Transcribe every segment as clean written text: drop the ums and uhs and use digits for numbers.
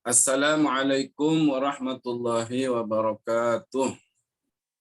Assalamualaikum warahmatullahi wabarakatuh.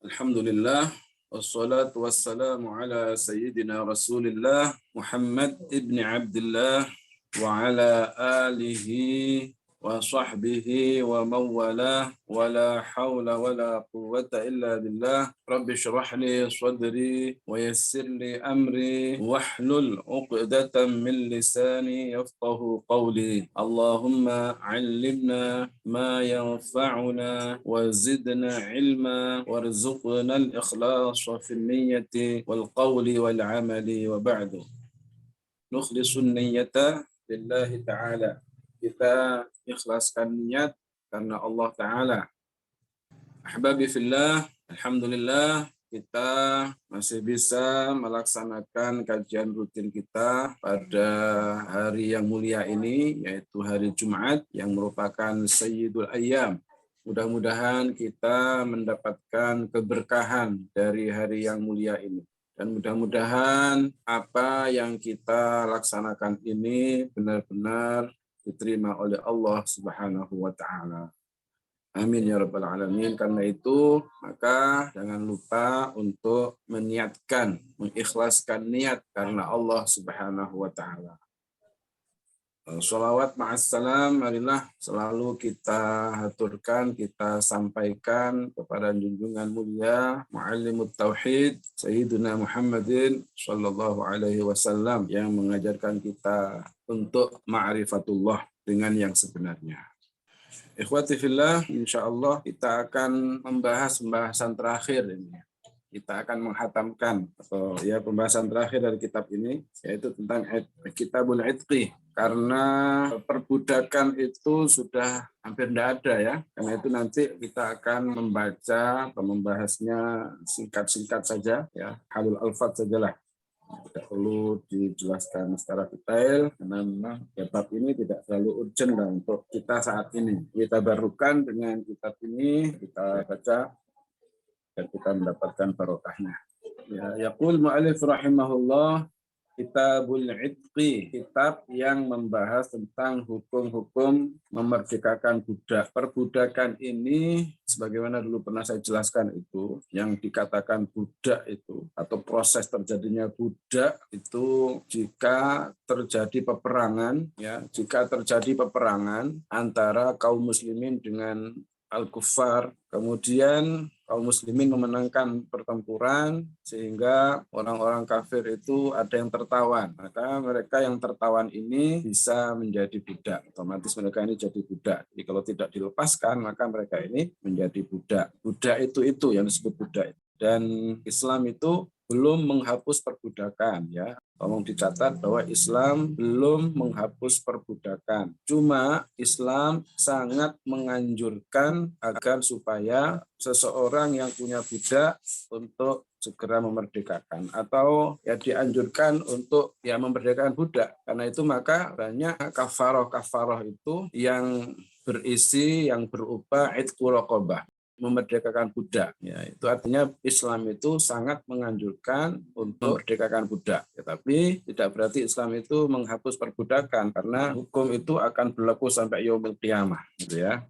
Alhamdulillah wassalatu wassalamu ala sayyidina Rasulillah Muhammad ibni Abdullah wa ala alihi wa sahbihi wa mawalah wa la hawla wa la quwwata illa billah. Rabbi shrah li sadri wa yassir li amri wahlul 'uqdatam min lisani yafqahu qawli. Allahumma 'allimna ma yanfa'una wa zidna 'ilma warzuqna al-ikhlasa fil niyyati wal qawli wal 'amali wa ba'du. Nukhlisun niyyata lillahi ta'ala. Kita ikhlaskan niat karena Allah Ta'ala. Ahbabi fillah, alhamdulillah kita masih bisa melaksanakan kajian rutin kita pada hari yang mulia ini, yaitu hari Jumat yang merupakan Sayyidul Ayyam. Mudah-mudahan kita mendapatkan keberkahan dari hari yang mulia ini. Dan mudah-mudahan apa yang kita laksanakan ini benar-benar diterima oleh Allah Subhanahu wa Ta'ala. Amin ya rabbal alamin. Karena itu maka jangan lupa untuk meniatkan, mengikhlaskan niat karena Allah Subhanahu wa Ta'ala. Sholawat ma'assalam, marilah selalu kita haturkan, kita sampaikan kepada junjungan mulia Muallimut Tauhid Sayyidina Muhammadin sallallahu alaihi wasallam yang mengajarkan kita untuk ma'rifatullah dengan yang sebenarnya. Ikhwati fillah, insyaallah kita akan membahas pembahasan terakhir ini. Kita akan menghatamkan atau ya pembahasan terakhir dari kitab ini, yaitu tentang Kitabul Itqi. Karena perbudakan itu sudah hampir tidak ada ya. Karena itu nanti kita akan membaca atau membahasnya singkat-singkat saja ya, halul alfat sajalah. Tidak perlu dijelaskan secara detail karena memang kitab ini tidak terlalu urgent untuk kita saat ini. Kita barukan dengan kitab ini, kita baca dan kita mendapatkan barokahnya. Ya, yaqul mu'allif rahimahullah, Kitabul Itqi, kitab yang membahas tentang hukum-hukum memerdekakan budak. Perbudakan ini, sebagaimana dulu pernah saya jelaskan itu, yang dikatakan budak itu, atau proses terjadinya budak itu jika terjadi peperangan, ya, jika terjadi peperangan antara kaum muslimin dengan al-kuffar, kemudian kaum muslimin memenangkan pertempuran sehingga orang-orang kafir itu ada yang tertawan. Maka mereka yang tertawan ini bisa menjadi budak. Otomatis mereka ini jadi budak. Jadi kalau tidak dilepaskan maka mereka ini menjadi budak. Budak itu yang disebut budak. Dan Islam itu belum menghapus perbudakan ya. Tolong dicatat bahwa Islam belum menghapus perbudakan. Cuma Islam sangat menganjurkan agar supaya seseorang yang punya budak untuk segera memerdekakan atau ya dianjurkan untuk ya memerdekakan budak. Karena itu maka banyak kafaroh itu yang berisi yang berupa itqu raqabah, memerdekakan budak. Ya, itu artinya Islam itu sangat menganjurkan untuk memerdekakan budak. Tetapi tidak berarti Islam itu menghapus perbudakan karena hukum itu akan berlaku sampai yaumil qiyamah, gitu ya.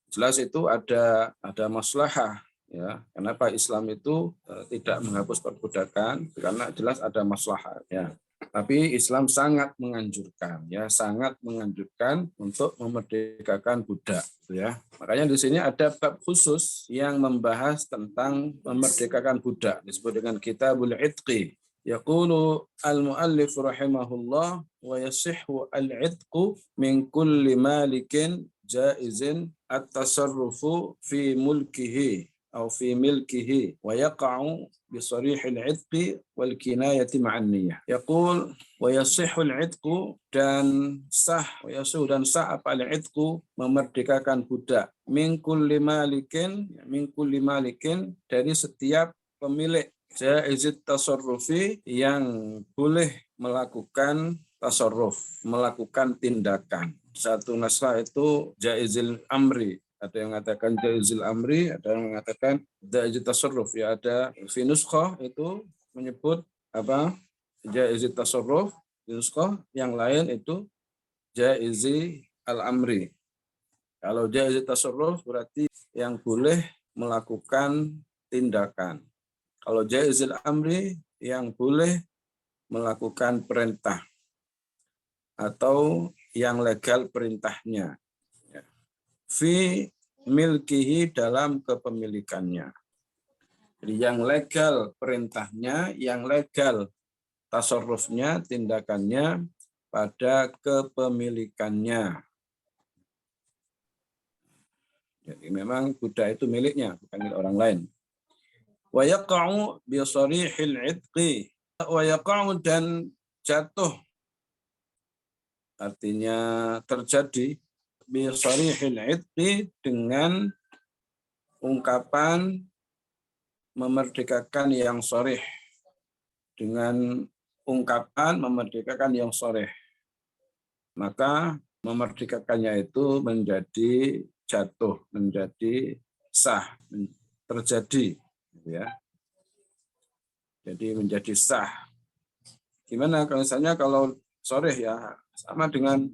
Jelas itu ada maslahah ya. Kenapa Islam itu tidak menghapus perbudakan? Karena jelas ada maslahah ya. Tapi Islam sangat menganjurkan ya, sangat menganjurkan untuk memerdekakan budak ya. Makanya di sini ada bab khusus yang membahas tentang memerdekakan budak disebut dengan Kitabul Itqi. Yaqulu al-muallif rahimahullah wa yasihhu al-itqu min kulli malikin jaizin at-tasarrufu fi mulkihi atau fi milkihi wa yaqa'u bi sarihil 'itqi wal kinayati ma'an niyyah. Yaqul wa yasihul 'itqu dan sah apa al-'itqu memerdekakan budak min kulli malikin dari setiap pemilik jaizit tasarrufi yang boleh melakukan tasarruf, melakukan tindakan. Satu naskah itu jaizil amri, ada yang mengatakan jaizil amri, ada yang mengatakan jaizil tasarruf. Ya, ada fi nuskhah itu menyebut apa? Jaizil tasarruf, di nuskhah yang lain itu jaizi al-amri. Kalau jaiz tasarruf berarti yang boleh melakukan tindakan. Kalau jaizul amri yang boleh melakukan perintah atau yang legal perintahnya. Fi milkihi dalam kepemilikannya. Jadi yang legal perintahnya, yang legal tasarrufnya, tindakannya pada kepemilikannya. Jadi memang kuda itu miliknya, bukan milik orang lain. Wa yaqa'u bi sarihil 'idqi. Wa yaqa'u dan jatuh, artinya terjadi bi sarihil 'idqi dengan ungkapan memerdekakan yang sharih, dengan ungkapan memerdekakan yang sharih. Maka memerdekakannya itu menjadi jatuh, menjadi sah, terjadi, ya. Jadi menjadi sah. Gimana kalau misalnya kalau sharih ya sama dengan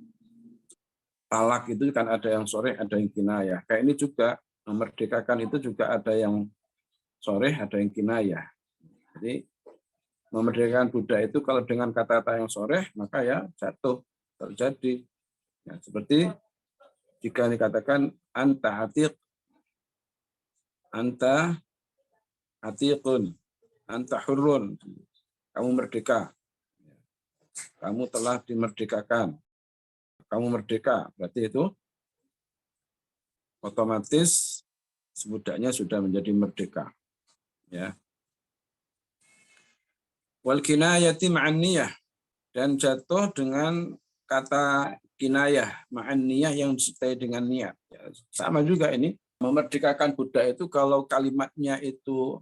talak itu kan ada yang sharih, ada yang kinayah. Kayak ini juga memerdekakan itu juga ada yang sharih, ada yang kinayah. Jadi memerdekakan budak itu kalau dengan kata-kata yang sharih maka ya jatuh, terjadi. Ya, seperti jika dikatakan anta atiq, anta atiqun, anta hurrun, kamu merdeka, kamu telah dimerdekakan, kamu merdeka, berarti itu otomatis budaknya sudah menjadi merdeka. Ya. Wal kinayati ma'an niyah, dan jatuh dengan kata kinayah, ma'an niyah yang disertai dengan niat. Ya, sama juga ini, memerdekakan budak itu kalau kalimatnya itu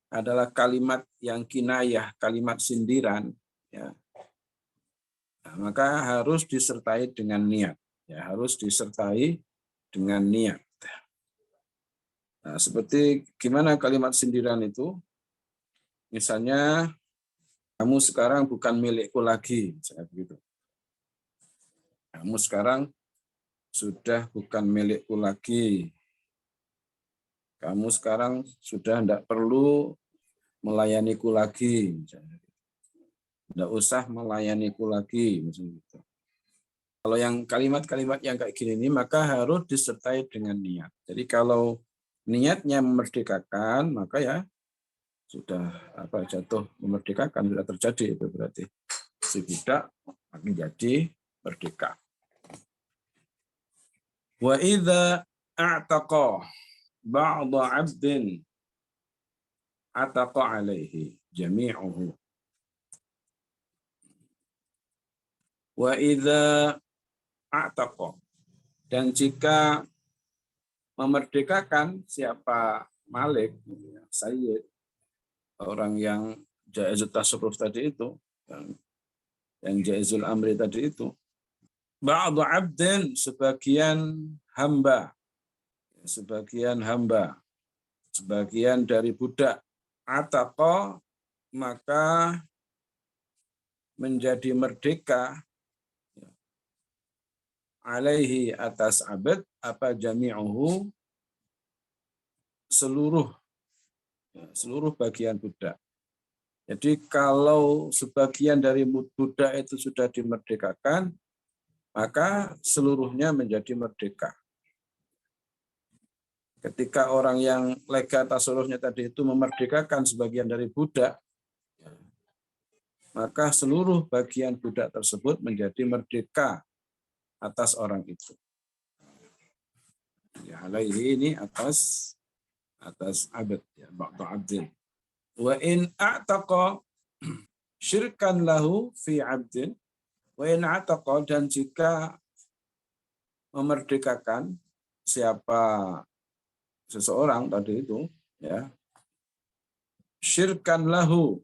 adalah kalimat yang kinayah, kalimat sindiran, ya, nah, maka harus disertai dengan niat. Ya, harus disertai dengan niat. Nah, seperti gimana kalimat sindiran itu? Misalnya, kamu sekarang bukan milikku lagi, misalnya begitu. Kamu sekarang sudah bukan milikku lagi. Kamu sekarang sudah tidak perlu melayaniku lagi, misalnya. Tidak usah melayaniku lagi, misalnya gitu. Kalau yang kalimat-kalimat yang kayak gini ini, maka harus disertai dengan niat. Jadi kalau niatnya memerdekakan, maka ya sudah jatuh memerdekakan, sudah terjadi itu berarti si budak menjadi merdeka. Wa idza a'taqa ba'da 'abdin ataqa 'alaihi jami'uhu. Wa idza a'taqa, dan jika memerdekakan siapa malik, sayyid, orang yang jaizut tasarruf tadi itu, yang jaizul amri tadi itu, ba'du 'abdin, sebagian hamba, sebagian dari budak, ataqa, maka menjadi merdeka, alaihi, atas abad, apa jami'uhu, seluruh bagian budak. Jadi kalau sebagian dari budak itu sudah dimerdekakan, maka seluruhnya menjadi merdeka. Ketika orang yang lega tasarrufnya tadi itu memerdekakan sebagian dari budak, maka seluruh bagian budak tersebut menjadi merdeka atas orang itu. Ya, alaihi ini atas abad, ya, ba'da abdin. Wa in a'taqa syirkan lahu fi abdin, wa in a'taqa, dan jika memerdekakan siapa seseorang tadi itu, ya, syirkan lahu,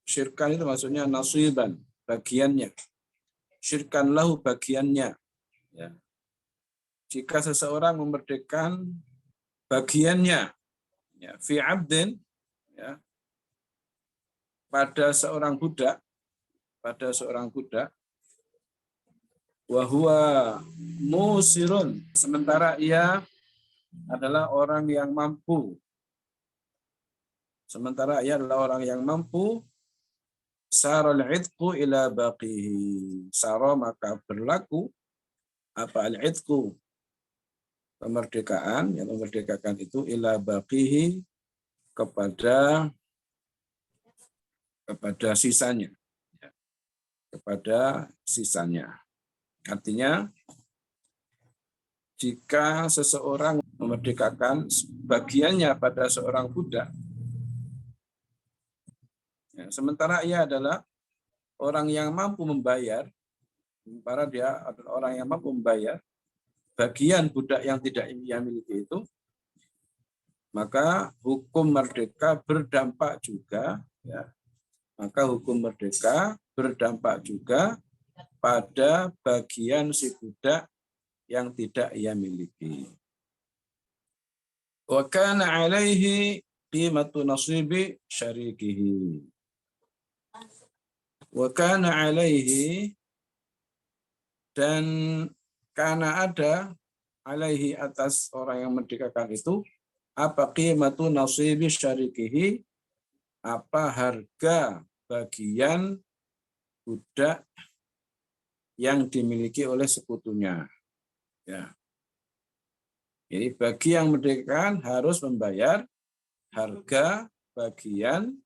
syirkan itu maksudnya nasiban, bagiannya, syirkan lahu, bagiannya, ya. Jika seseorang memerdekakan bagiannya, ya, fi abdin, ya, pada seorang budak, wa huwa musirun, sementara ia adalah orang yang mampu. Sementara ia adalah orang yang mampu, saral idqu ila baqihi. Sara maka berlaku apa al-idqu, kemerdekaan, yang memerdekakan itu ila baqihi, kepada sisanya, kepada sisanya. Artinya jika seseorang memerdekakan bagiannya pada seorang budak, ya, sementara ia adalah orang yang mampu membayar, sementara dia adalah orang yang mampu membayar bagian budak yang tidak ia miliki itu, maka hukum merdeka berdampak juga, ya, maka hukum merdeka berdampak juga pada bagian si budak yang tidak ia miliki. Wa kana alaihi qimatu nasibi syarikihi. Wa kana alaihi, dan karena ada alaihi, atas orang yang merdekakan itu, apa qimatu nasibi syarikihi, apa harga bagian budak yang dimiliki oleh sekutunya. Ya. Jadi bagi yang merdekakan harus membayar harga bagian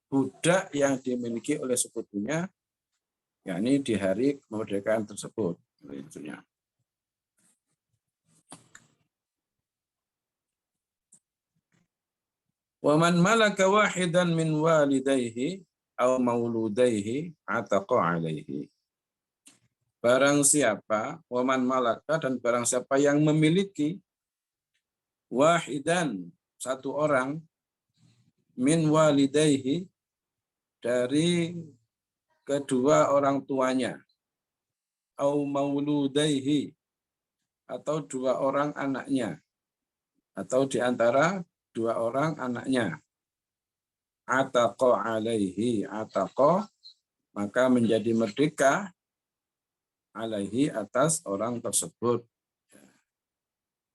budak yang dimiliki oleh sekutunya, yakni di hari kemerdekaan tersebut. Wa man malaka wahidan min walidayhi aw mauludaihi ataqa alaihi. Barang siapa, waman malaka, dan barang siapa yang memiliki wahidan, satu orang, min walidayhi, dari kedua orang tuanya, au mauludaihi, atau dua orang anaknya, atau di antara dua orang anaknya, ataqa alaihi, ataqa, maka menjadi merdeka, alaihi, atas orang tersebut.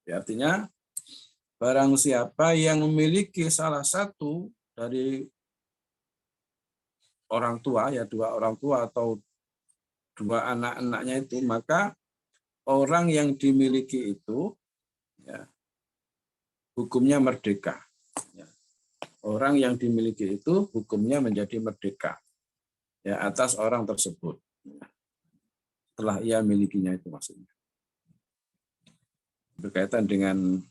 Ya, artinya barang siapa yang memiliki salah satu dari orang tua, ya dua orang tua atau dua anak-anaknya itu, maka orang yang dimiliki itu, ya, hukumnya merdeka. Ya. Orang yang dimiliki itu hukumnya menjadi merdeka, ya, atas orang tersebut. Setelah ia milikinya itu maksudnya. Berkaitan dengan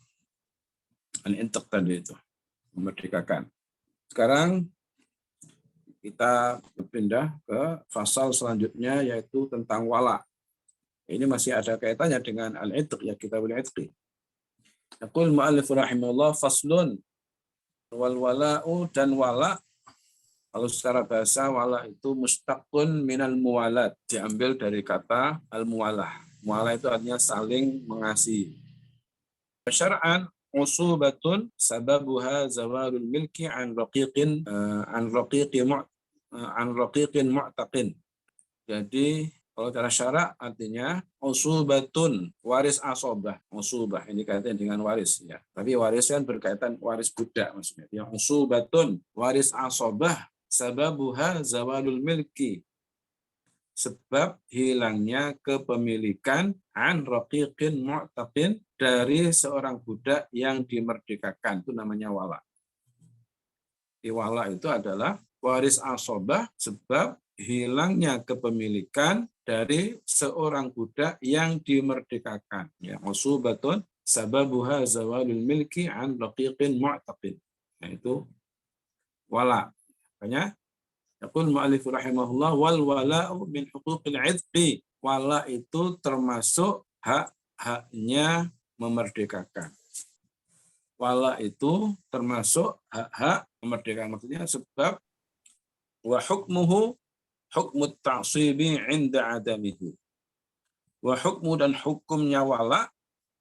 al-intiq tadi itu, memerdekakan. Sekarang kita berpindah ke pasal selanjutnya, yaitu tentang wala. Ini masih ada kaitannya dengan al-intiq, ya, kita boleh itqi. Yaqul mu'allif rahimahullah, faslun, wal wala'u, dan wala. Kalau secara bahasa, wala itu mustaqun minal muwalat, diambil dari kata al-muwalah. Muwalah itu artinya saling mengasihi. Syar'an usubatun sababuha zawalul milki an raqiqin mu'taqin. Jadi kalau cara syarak artinya usubatun, waris asobah. Usubah ini kaitan dengan waris, ya. Tapi waris kan berkaitan waris budak maksudnya. Yang usubatun, waris asobah, sababuha zawalul milki, sebab hilangnya kepemilikan, an raqiqin mu'taqin, dari seorang budak yang dimerdekakan, itu namanya wala. Wala itu adalah waris asobah sebab hilangnya kepemilikan dari seorang budak yang dimerdekakan. Ya, usubatun sababuha zawalul milki an raqiqin mu'taqin. Nah, itu wala. Makanya yaqul mu'allif rahimahullah, wal wala'u min huquqil 'idqi. Wala itu termasuk hak-haknya memerdekakan. Wala itu termasuk hak-hak memerdekakan, maksudnya sebab wa hukmuhu hukmut ta'sibi 'inda 'adamihi. Wa hukmu, dan hukumnya wala,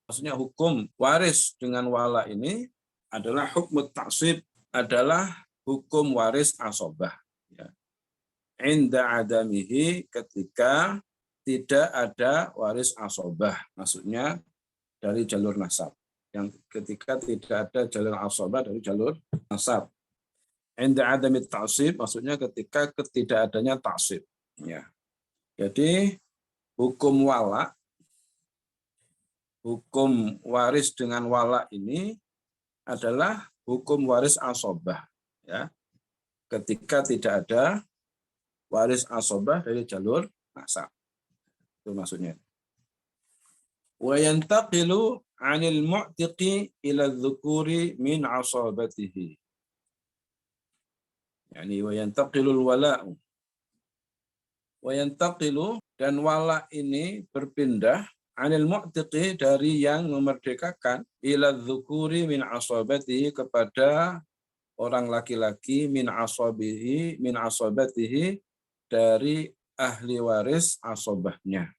maksudnya hukum waris dengan wala ini adalah hukmut ta'sib, adalah hukum waris asobah. Ya. Inda 'adamihi, ketika tidak ada waris asobah, maksudnya dari jalur nasab. Yang ketika tidak ada jalur asobah dari jalur nasab. Inda adamit ta'sib, maksudnya ketika ketidakadanya ta'sib. Ya. Jadi hukum wala, hukum waris dengan wala ini adalah hukum waris asobah. Ya. Ketika tidak ada waris asobah dari jalur nasab. Itu maksudnya. Wa yantaqilu 'anil mu'tiqi ila dzukuri min asabatihi. Yani wa yantaqilul wala'u. Wa yantaqilu, dan wala ini berpindah 'anil mu'tiqi dari yang memerdekakan ila dzukuri min asabatihi kepada orang laki-laki min asabatihi dari ahli waris asobahnya.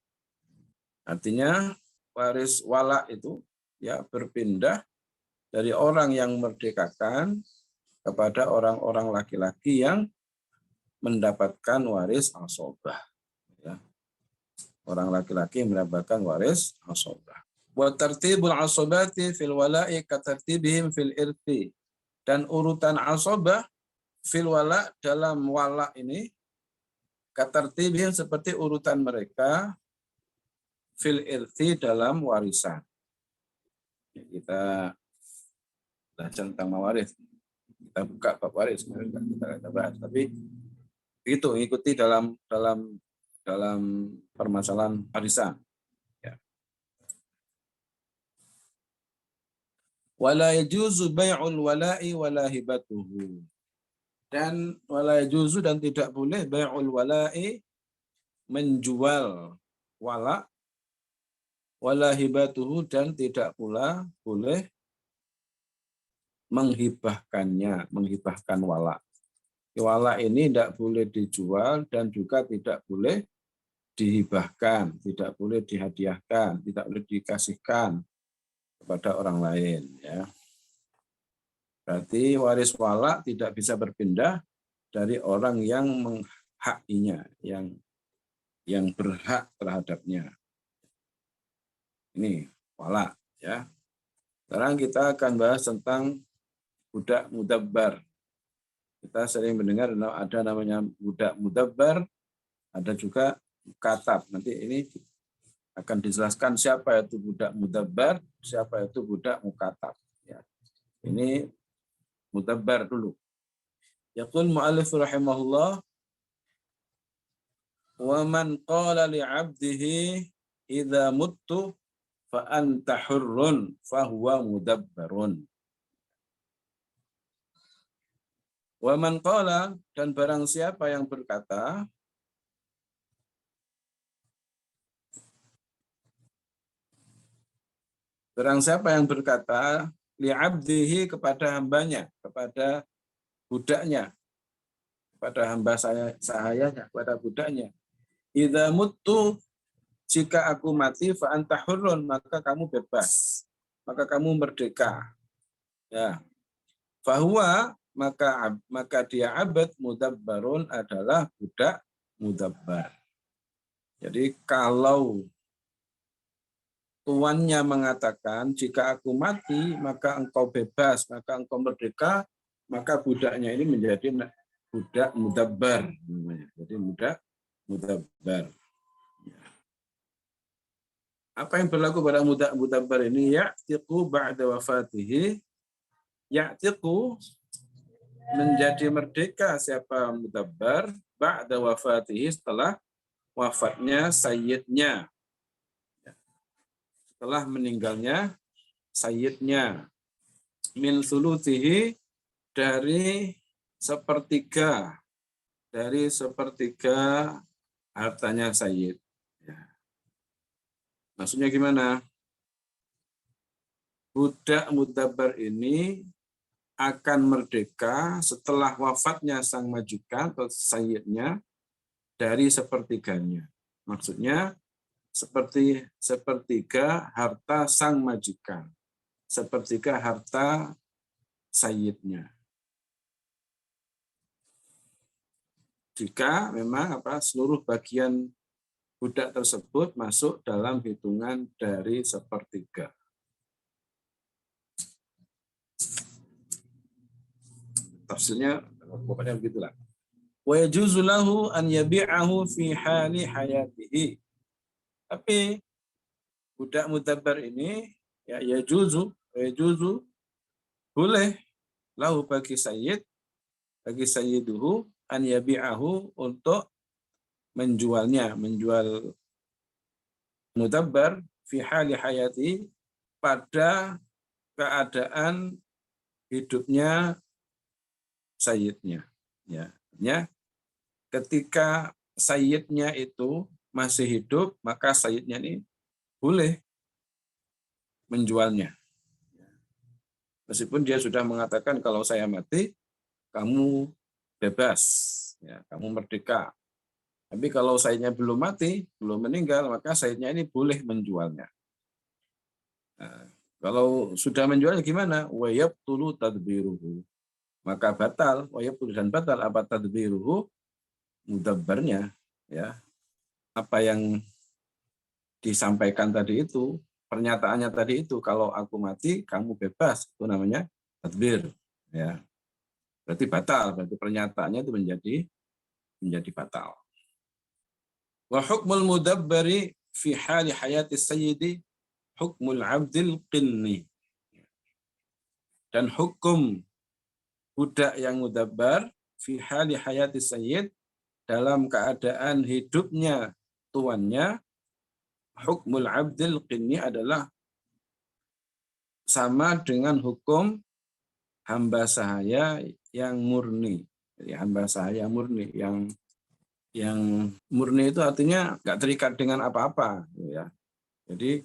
Artinya waris wala itu ya berpindah dari orang yang merdekakan kepada orang-orang laki-laki yang mendapatkan waris asobah. Ya. Orang laki-laki mendapatkan waris asobah. Wa tartibul asobati fil wala'i katartibihim fil irthi. Dan urutan asobah fil wala, dalam wala ini katartibihim seperti urutan mereka fil irthi, dalam warisan. Kita belajar tentang mawaris. Kita buka bab waris, kita bahas. Tapi itu ikuti dalam permasalahan warisan. Ya. Wala yajuzu bai'ul wala'i wala hibatuhu. Dan wala yajuzu, dan tidak boleh bai'ul wala'i, menjual wala, wala hibatuhu, dan tidak pula boleh menghibahkan wala. Wala ini tidak boleh dijual dan juga tidak boleh dihibahkan, tidak boleh dihadiahkan, tidak boleh dikasihkan kepada orang lain. Ya. Berarti waris wala tidak bisa berpindah dari orang yang menghakinya, yang berhak terhadapnya. Ini wala. Ya. Sekarang kita akan bahas tentang budak mudabbar. Kita sering mendengar ada namanya budak mudabbar, ada juga mukatab. Nanti ini akan dijelaskan siapa itu budak mudabbar, siapa itu budak mukatab. Ya. Ini mudabbar dulu. Yaqul mu'allif rahimahullah, wa man qala li 'abdihi idza muttu fa anta hurrun fa huwa mudabbarun. Wa man qala, dan barang siapa yang berkata, li'abdihi, kepada hambanya, kepada budaknya, kepada hamba sahayanya, kepada budaknya. Idza muttu, jika aku mati, fa anta hurrun, maka kamu bebas, maka kamu merdeka. Ya. Fahuwa, maka dia abad mudabbarun, adalah budak mudabbar. Jadi kalau tuannya mengatakan jika aku mati maka engkau bebas, maka engkau merdeka, maka budaknya ini menjadi budak mudabbar namanya. Jadi budak mudabbar. Apa yang berlaku pada budak mudabbar ini? Ya'tiqu ba'da wafatihi. Ya'tiqu, menjadi merdeka siapa mudabbar, ba'da wafatihi, setelah wafatnya sayyidnya, setelah meninggalnya sayyidnya, min thuluthihi, dari sepertiga hartanya sayyid. Ya. Maksudnya gimana? Budak mudabbar ini akan merdeka setelah wafatnya sang majikan atau sayyidnya dari sepertiganya. Maksudnya sepertiga harta sang majikan, sepertiga harta sayyidnya. Jika memang seluruh bagian budak tersebut masuk dalam hitungan dari sepertiga. Tafsirnya pokoknya begitulah. Wa yajuzu lahu an yabi'ahu fi hali hayatihi. Tapi budak mudabbar ini ya yajuzu boleh lahu bagi sayyiduhu an yabi'ahu untuk menjual mudabbar fi hali hayati pada keadaan hidupnya sayyidnya. Ya, ketika sayyidnya itu masih hidup, maka sayyidnya ini boleh menjualnya. Meskipun dia sudah mengatakan kalau saya mati, kamu bebas, ya, kamu merdeka. Tapi kalau sayyidnya belum mati, belum meninggal, maka sayyidnya ini boleh menjualnya. Nah, kalau sudah menjualnya gimana? Wa yabtulu tadbiruhu. Maka batal, wa yabtulu dan batal apa tadbiruhu, mudabbarnya, ya. Apa yang disampaikan tadi itu, pernyataannya tadi itu, kalau aku mati kamu bebas, itu namanya tadbir, ya. Berarti batal, berarti pernyataannya itu menjadi batal. Wa hukmul mudabbari fi hali hayati sayyidi hukmul abdil qinni. Dan hukum budak yang mudabbar fi hali hayati sayyid dalam keadaan hidupnya tuannya, hukmul abdil qinni adalah sama dengan hukum hamba sahaya yang murni. Jadi hamba sahaya murni yang murni itu artinya nggak terikat dengan apa-apa, ya. Jadi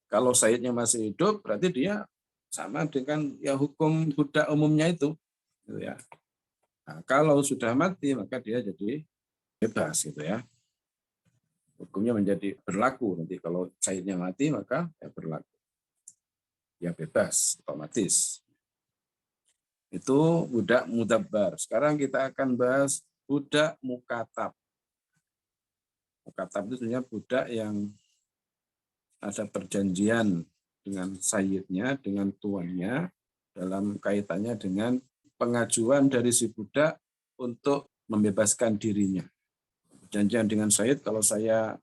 kalau sayyidnya masih hidup berarti dia sama dengan ya hukum budak umumnya itu, gitu ya. Nah, kalau sudah mati maka dia jadi bebas, gitu ya. Hukumnya menjadi berlaku nanti kalau sayyidnya mati maka ya berlaku, ya bebas otomatis. Itu budak mudabbar. Sekarang kita akan bahas budak mukatab. Mukatab itu sebenarnya budak yang ada perjanjian dengan sayyidnya, dengan tuannya, dalam kaitannya dengan pengajuan dari si budak untuk membebaskan dirinya. Perjanjian dengan sayyid, kalau saya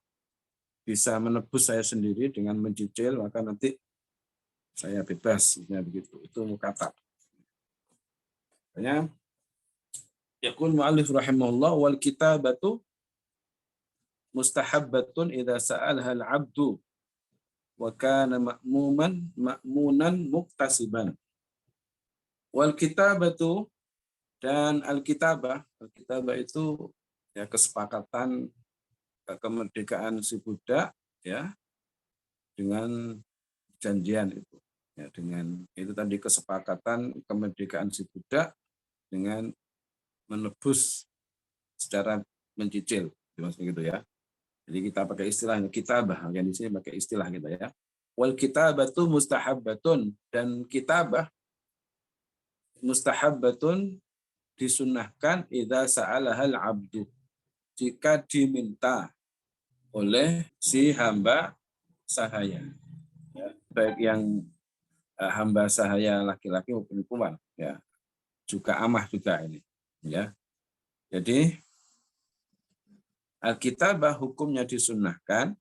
bisa menebus saya sendiri dengan mencicil, maka nanti saya bebas. Ya, begitu. Itu mukatab. Makanya, yaqul mu'allif rahimahullah, wal kitabatu mustahabbatun idza sa'alha al-'abdu wa kana ma'munan muktasiban. Wal kitabatu dan al-kitabah itu ya kesepakatan kemerdekaan si budak, ya, dengan janjian itu, ya, dengan itu tadi kesepakatan kemerdekaan si budak dengan menebus secara mencicil, maksudnya gitu ya. Jadi kita pakai istilahnya kitabah, yang di sini pakai istilah kita, ya. Wal kitabatu mustahabbatun, dan kitabah mustahabbatun disunnahkan idza sa'alahal abdu, jika diminta oleh si hamba sahaya, ya, baik yang hamba sahaya laki-laki maupun perempuan, ya, juga amah juga ini, ya. Jadi Alkitabah hukumnya disunnahkan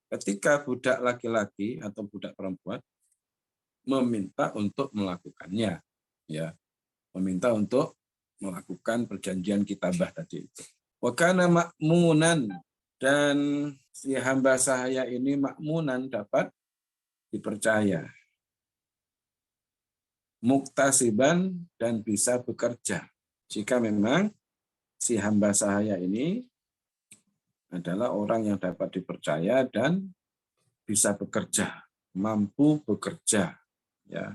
ketika budak laki-laki atau budak perempuan meminta untuk melakukannya, ya, meminta untuk melakukan perjanjian kitabah tadi itu. Wa kana ma'munan, dan si hamba sahaya ini ma'munan, dapat dipercaya, muktasiban, dan bisa bekerja. Jika memang si hamba sahaya ini adalah orang yang dapat dipercaya dan bisa bekerja, mampu bekerja, ya,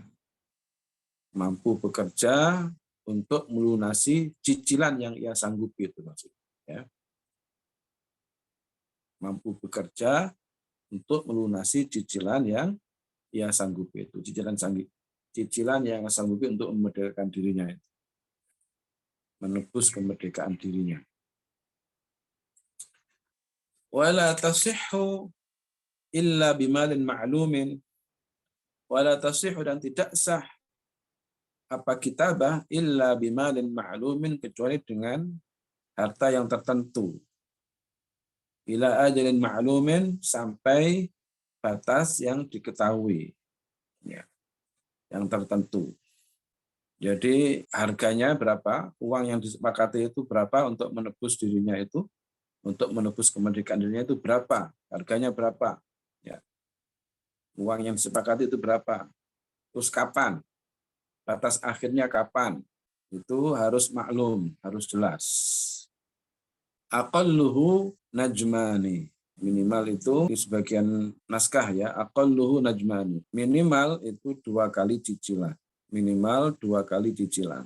mampu bekerja untuk melunasi cicilan yang ia sanggupi, itu maksudnya, ya. Mampu bekerja untuk melunasi cicilan yang ia sanggupi, itu cicilan yang sanggupi untuk memerdekakan dirinya, itu menebus kemerdekaan dirinya. Wala tasihhu illa bimalin ma'lumin, wala tasihhu, dan tidak sah apa kitabah illa bimalin ma'lumin, kecuali dengan harta yang tertentu. Ila ajalin ma'lumin, sampai batas yang diketahui, ya, yang tertentu. Jadi harganya berapa, uang yang disepakati itu berapa untuk menebus dirinya itu, untuk menebus kemerdekaan dirinya itu berapa, harganya berapa, ya, uang yang disepakati itu berapa, terus kapan, batas akhirnya kapan, itu harus maklum, harus jelas. Aqalluhu najmani, minimal itu di sebagian naskah ya, aqalluhu najmani, minimal itu 2 kali cicilan, minimal 2 kali cicilan.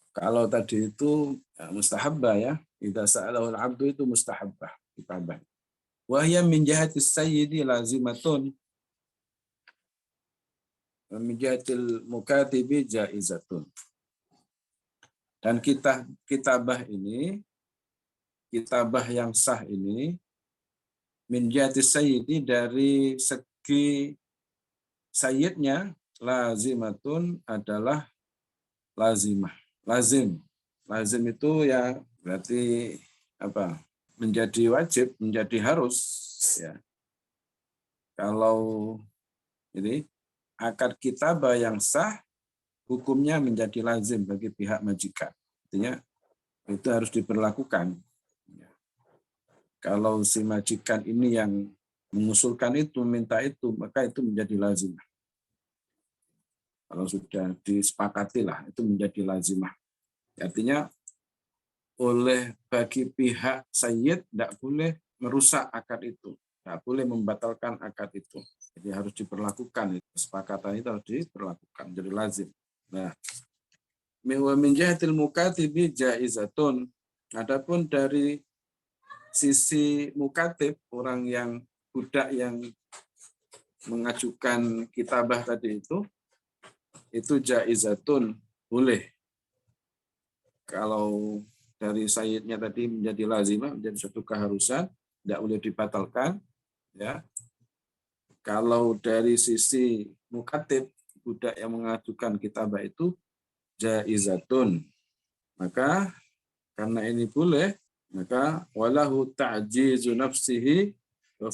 Kalau tadi itu mustahabbah ya, idza sa'alahu al-'abdu itu mustahabbah, ditambah. Wa hiya min jihatis sayyidi lazimatun, wa min jihatil mukatibi jaizatun. Dan kitabah ini, kitabah yang sah ini, min jihatis sayyidi, dari segi sayyidnya, lazimatun adalah lazimah. Lazim. Lazim itu ya berarti apa? Menjadi wajib, menjadi harus, ya. Kalau ini akad kitabah yang sah, hukumnya menjadi lazim bagi pihak majikan. Artinya itu harus diberlakukan. Kalau si majikan ini yang mengusulkan itu, minta itu, maka itu menjadi lazim. Kalau sudah disepakati lah, itu menjadi lazimah. Artinya oleh bagi pihak sayyid tidak boleh merusak akad itu, tidak boleh membatalkan akad itu. Jadi harus diperlakukan, kesepakatan itu harus diperlakukan, jadi lazim. Nah, min jihatil mukatibi jaizatun. Adapun dari sisi mukatib, orang yang budak yang mengajukan kitabah tadi itu jaizatun, boleh. Kalau dari sayyidnya tadi menjadi lazimah, menjadi suatu keharusan, tidak boleh dibatalkan, ya. Kalau dari sisi mukatib, budak yang mengajukan kitabah itu jaizatun, maka karena ini boleh, maka walahu ta'jizu nafsihi wa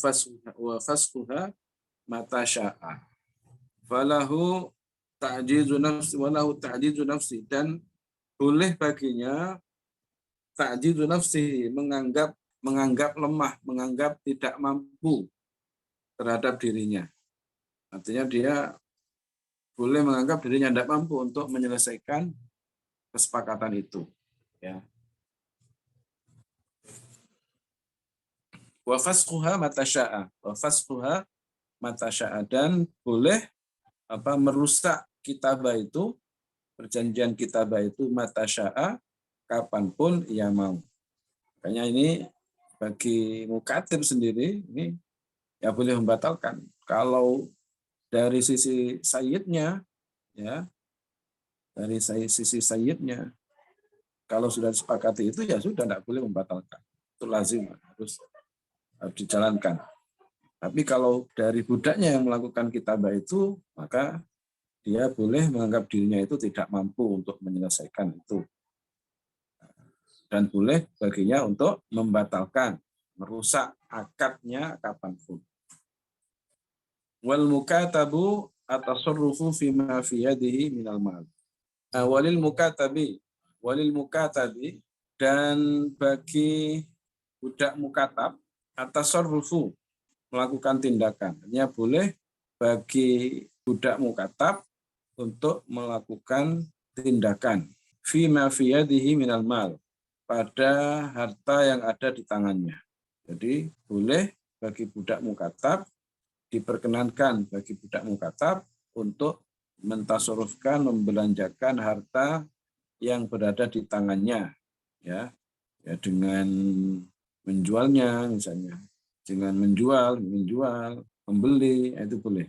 fasquha mata sya'a. Falahu ta'jizu nafsi, walahu ta'jizu nafsi, dan boleh baginya ta'jizu nafsihi, menganggap lemah, menganggap tidak mampu terhadap dirinya. Artinya dia boleh menganggap dirinya tidak mampu untuk menyelesaikan kesepakatan itu, ya. Wa fasquha mata sya'a, wa fasquha mata sya'a, dan boleh merusak kitabah itu, perjanjian kitabah itu, mata sya'a, kapanpun ia mau. Makanya ini bagi mukatib sendiri ini ya boleh membatalkan. Kalau dari sisi sayyidnya, ya, dari sisi sayyidnya, kalau sudah disepakati itu ya sudah, tidak boleh membatalkan. Itu lazim, harus dijalankan. Tapi kalau dari budaknya yang melakukan kitabah itu, maka dia boleh menganggap dirinya itu tidak mampu untuk menyelesaikan itu. Dan boleh baginya untuk membatalkan, merusak akadnya kapanpun. Wal mukatabu atasarrufu fima fi yadihi minal mal. Walil mukatabi, dan bagi budak mukatab, atasarrufu, melakukan tindakan. Artinya boleh bagi budak mukatab untuk melakukan tindakan fima fi yadihi minal mal, pada harta yang ada di tangannya. Jadi boleh bagi budak mukatab, diperkenankan bagi budak mukatab untuk mentasarufkan, membelanjakan harta yang berada di tangannya, ya, dengan menjualnya misalnya, dengan menjual, membeli, itu boleh.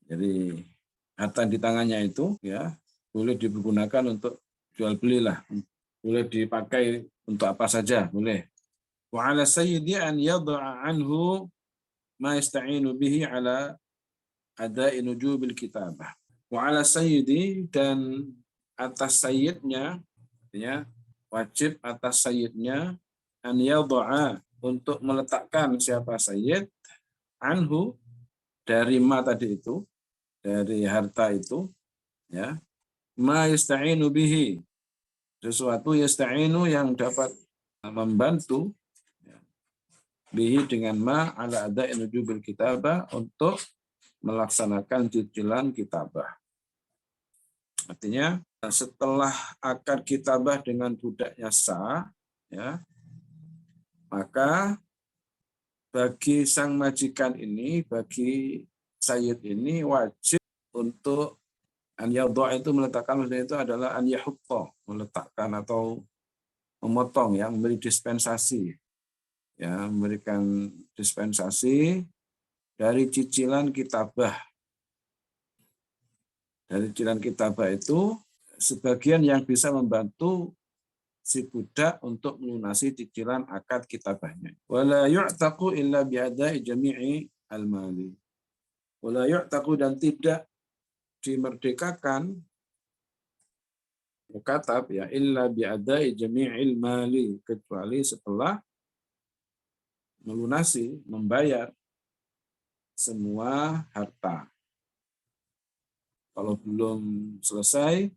Jadi harta di tangannya itu ya boleh digunakan untuk jual belilah, boleh dipakai untuk apa saja, boleh. Wa 'ala sayyidi an yad'a anhu ma yasta'inu bihi 'ala ada'i nujubil kitabah. Wa 'ala sayyidi, dan atas sayyidnya, ya, wajib atas sayyidnya, an yad'a, untuk meletakkan siapa sayyid, anhu, dari ma tadi itu, dari harta itu, ya, ma yasta'inu bihi, sesuatu yasta'inu yang dapat membantu, ya, bihi dengan ma, ala ada'i nujubil kitabah, untuk melaksanakan cicilan kitabah. Artinya setelah akad kitabah dengan budaknya sah, ya, maka bagi sang majikan ini, bagi sayyid ini, wajib untuk an yadha, itu meletakkan, maksudnya itu adalah an yahutta, meletakkan atau memotong, ya, memberi dispensasi, ya, memberikan dispensasi dari cicilan kitabah. Dari cicilan kitabah itu sebagian yang bisa membantu si budak untuk melunasi cicilan akad kitabahnya. Wala yu'taqu illa bi'ada'i jami'i al-mali. Wala yu'taqu, dan tidak dimerdekakan mukatab, ya, illa bi'ada'i jami'il mali, kecuali setelah melunasi, membayar semua harta. Kalau belum selesai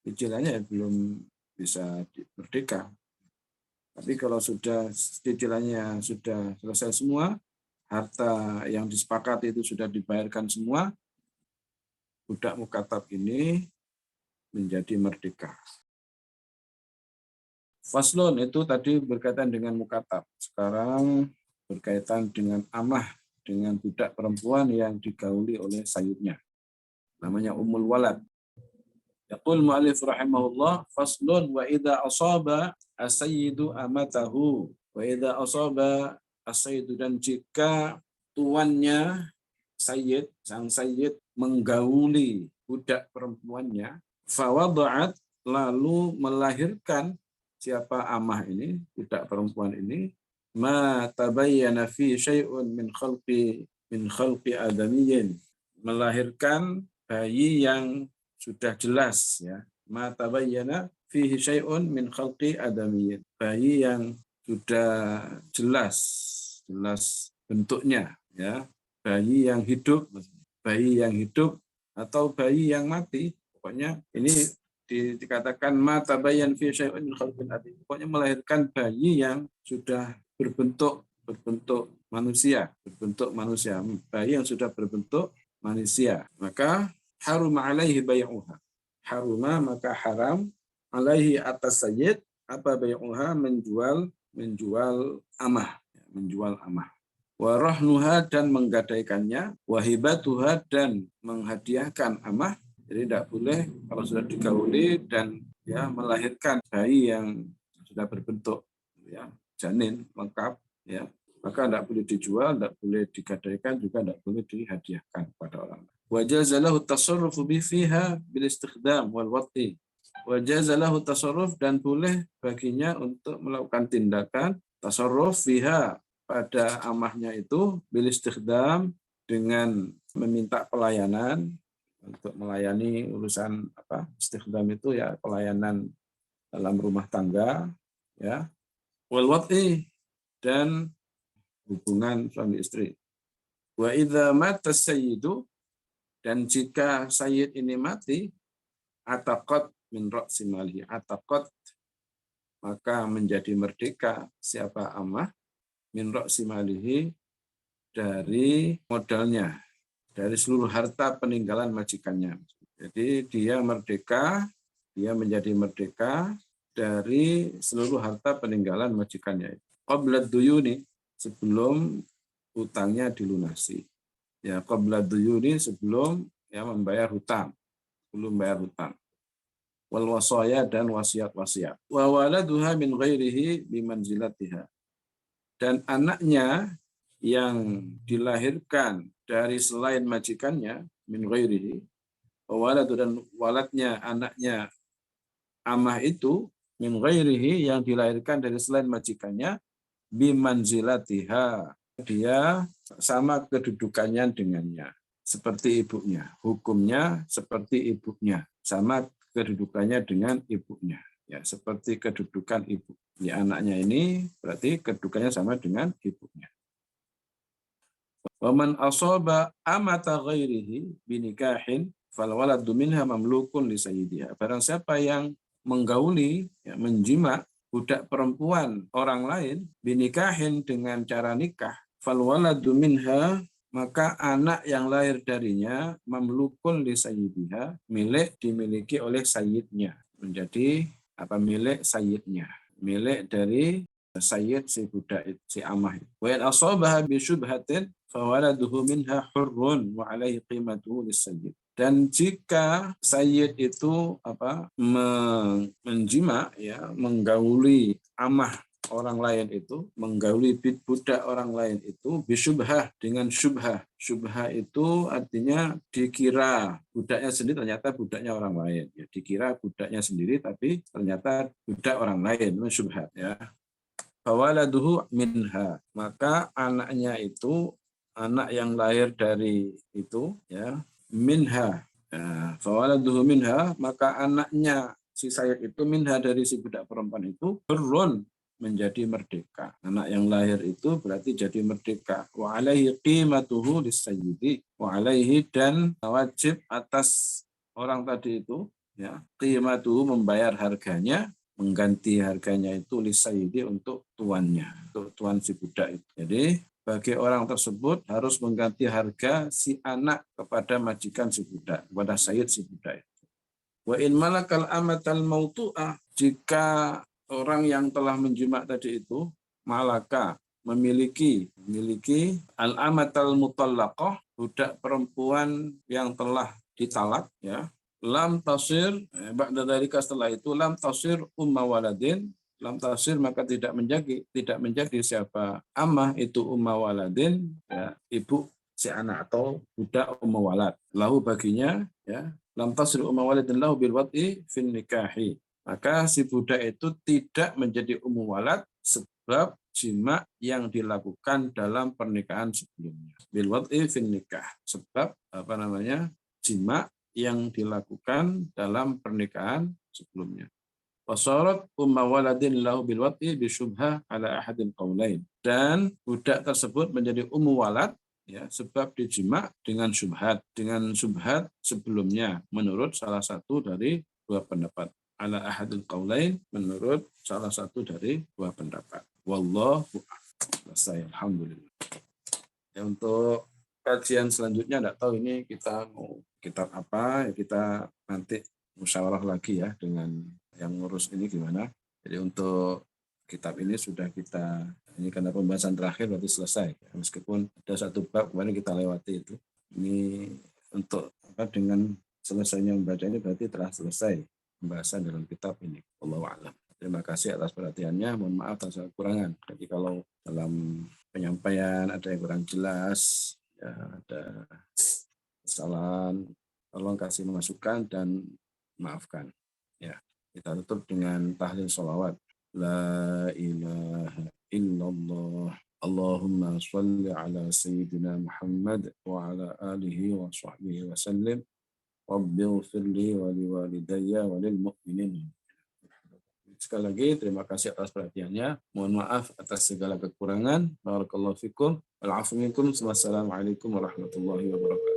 cicilannya, ya belum bisa merdeka. Tapi kalau sudah cicilannya sudah selesai semua, harta yang disepakati itu sudah dibayarkan semua, budak mukatab ini menjadi merdeka. Faslun, itu tadi berkaitan dengan mukatab. Sekarang berkaitan dengan amah, dengan budak perempuan yang digauli oleh sayyidnya. Namanya Ummul Walad. Yaqul mu'allif rahimahullah, faslun, wa idza asaba as-sayyidu amatahu, wa idza asaba as-sayyidu, dan jika tuannya sayyid, sang sayyid, menggauli budak perempuannya, fawada'at, lalu melahirkan siapa amah ini, budak perempuan ini, ma tabayyana fi syai'un min khalqi adamiyyin, melahirkan bayi yang sudah jelas, ya, ma tabayyana fihi syai'un min khalqi adamiyyin, bayi yang sudah jelas bentuknya, ya, bayi yang hidup atau bayi yang mati, pokoknya ini dikatakan ma tabayyan fi syai'un min khalqi adamiyyin, pokoknya melahirkan bayi yang sudah berbentuk manusia, bayi yang sudah berbentuk manusia, maka haruma alaihi bai'uha. Haruma, maka haram, alaihi, atas sayyid, apa bai'uha, menjual amah. Wa rahnuha, dan menggadaikannya, wa hibatuha, dan menghadiahkan amah. Jadi tidak boleh kalau sudah digauli dan, ya, melahirkan bayi yang sudah berbentuk, ya, janin lengkap, ya, maka tidak boleh dijual, tidak boleh digadaikan, juga tidak boleh dihadiahkan kepada orang lain. Wajaza lahu tasarrufu fiha bil istikhdam wal wati. Wajaza lahu tasarruf, dan boleh baginya untuk melakukan tindakan tasarruf fiha, pada amahnya itu, bil istikhdam, dengan meminta pelayanan untuk melayani urusan apa? Istikhdam itu, ya, pelayanan dalam rumah tangga, ya. Wal wati, dan hubungan suami istri. Wa idza mata sayyidu, dan jika sayyid ini mati, ataqat min ra'si malihi, ataqat, maka menjadi merdeka siapa amah, min ra'si malihi, dari modalnya, dari seluruh harta peninggalan majikannya. Jadi dia menjadi merdeka dari seluruh harta peninggalan majikannya. Qabla duyuni, sebelum utangnya dilunasi. Ya, qabla duyuni, sebelum, ya, membayar hutang, belum bayar hutang. Wal wasaya, dan wasiat-wasiat. Wa waladuha min ghairihi bimanzilatiha, dan anaknya yang dilahirkan dari selain majikannya, min ghairihi, wa waladu, dan waladnya, anaknya amah itu, min ghairihi, yang dilahirkan dari selain majikannya, bimanzilatiha, dia sama kedudukannya dengannya, seperti ibunya, hukumnya seperti ibunya, sama kedudukannya dengan ibunya, ya, seperti kedudukan ibu. Ya, anaknya ini berarti kedudukannya sama dengan ibunya. Waman asaba amata ghairihi binikahin fal waladu minha mamlukun li sayyidiha. Barang siapa yang menggauli, ya, menjima budak perempuan orang lain binikahin dengan cara nikah, fal waladu minha, maka anak yang lahir darinya mamlukun li sayyidiha, milik dimiliki oleh sayyidnya, menjadi milik sayyidnya, milik dari sayyid si budak itu, si amah. Wa in asabaha bi syubhatin fa waladuhu minha hurrun wa alaihi qimatuhu lis-sayyid. Dan jika sayyid itu menjima, ya, menggauli amah orang lain itu, menggauli budak orang lain itu bisyubhah, dengan syubhah. Syubhah itu artinya dikira budaknya sendiri, ternyata budaknya orang lain. Ya, dikira budaknya sendiri tapi ternyata budak orang lain, syubhat, ya. Fawaladuhu minha, maka anaknya itu, anak yang lahir dari itu, ya, minha. Ya, fawaladuhu minha, maka anaknya si sayyid itu minha, dari si budak perempuan itu, hurrun, menjadi merdeka. Anak yang lahir itu berarti jadi merdeka. Wa alaihi qimatuhu lis-sayyidi, wa alaihi, dan wajib atas orang tadi itu, ya, qimatuhu, membayar harganya, mengganti harganya itu lisayyidi, untuk tuannya, untuk tuan si budak itu. Jadi bagi orang tersebut harus mengganti harga si anak kepada majikan si budak, kepada sayyid si budak itu. Wa in malakal amatal mautu'ah, jika orang yang telah menjima tadi itu malaka, memiliki al amatal mutallaqah, budak perempuan yang telah ditalak, ya, lam tasir, ba'da dzalika, setelah itu, lam tasir umma waladin, lam tasir, maka tidak menjadi siapa amah itu umma waladin, ya, ibu si anak atau budak umma walad, lahu, baginya, ya, lam tasir umma waladin lahu bil wad'i fin nikahi, maka si budak itu tidak menjadi ummu walad sebab jima yang dilakukan dalam pernikahan sebelumnya. Bil wad'i fin nikah, sebab jima yang dilakukan dalam pernikahan sebelumnya. Wasarat umma waladin lahu bil wad'i bi syubhah ala ahadil qaulain, dan budak tersebut menjadi ummu walad, ya, sebab dijima dengan syubhat sebelumnya, menurut salah satu dari dua pendapat. Ala ahadil qaulain, menurut salah satu dari dua pendapat. Wallahu a'lam. Selesai, alhamdulillah. Ya, untuk kajian selanjutnya enggak tahu ini kita mau kitab apa, ya, kita nanti musyawarah lagi, ya, dengan yang ngurus ini gimana. Jadi untuk kitab ini sudah kita, ini karena pembahasan terakhir berarti selesai, ya, meskipun ada satu bab kemarin kita lewati itu. Ini untuk dengan selesainya membaca ini berarti telah selesai pembahasan dalam kitab ini. Wallahu a'lam. Terima kasih atas perhatiannya. Mohon maaf atas kekurangan. Jadi kalau dalam penyampaian ada yang kurang jelas, ya, ada kesalahan, tolong kasih masukan dan maafkan. Ya, kita tutup dengan tahlil sholawat. La ilaha illallah. Allahumma sholli ala sayyidina Muhammad wa ala alihi wa sahbihi wa sallim. Rabbighfir li wa liwalidayya wa lil mu'minin. Sekali lagi terima kasih atas perhatiannya. Mohon maaf atas segala kekurangan. Barakallahu fikum. Wal 'afwu minkum. Wassalamualaikum warahmatullahi wabarakatuh.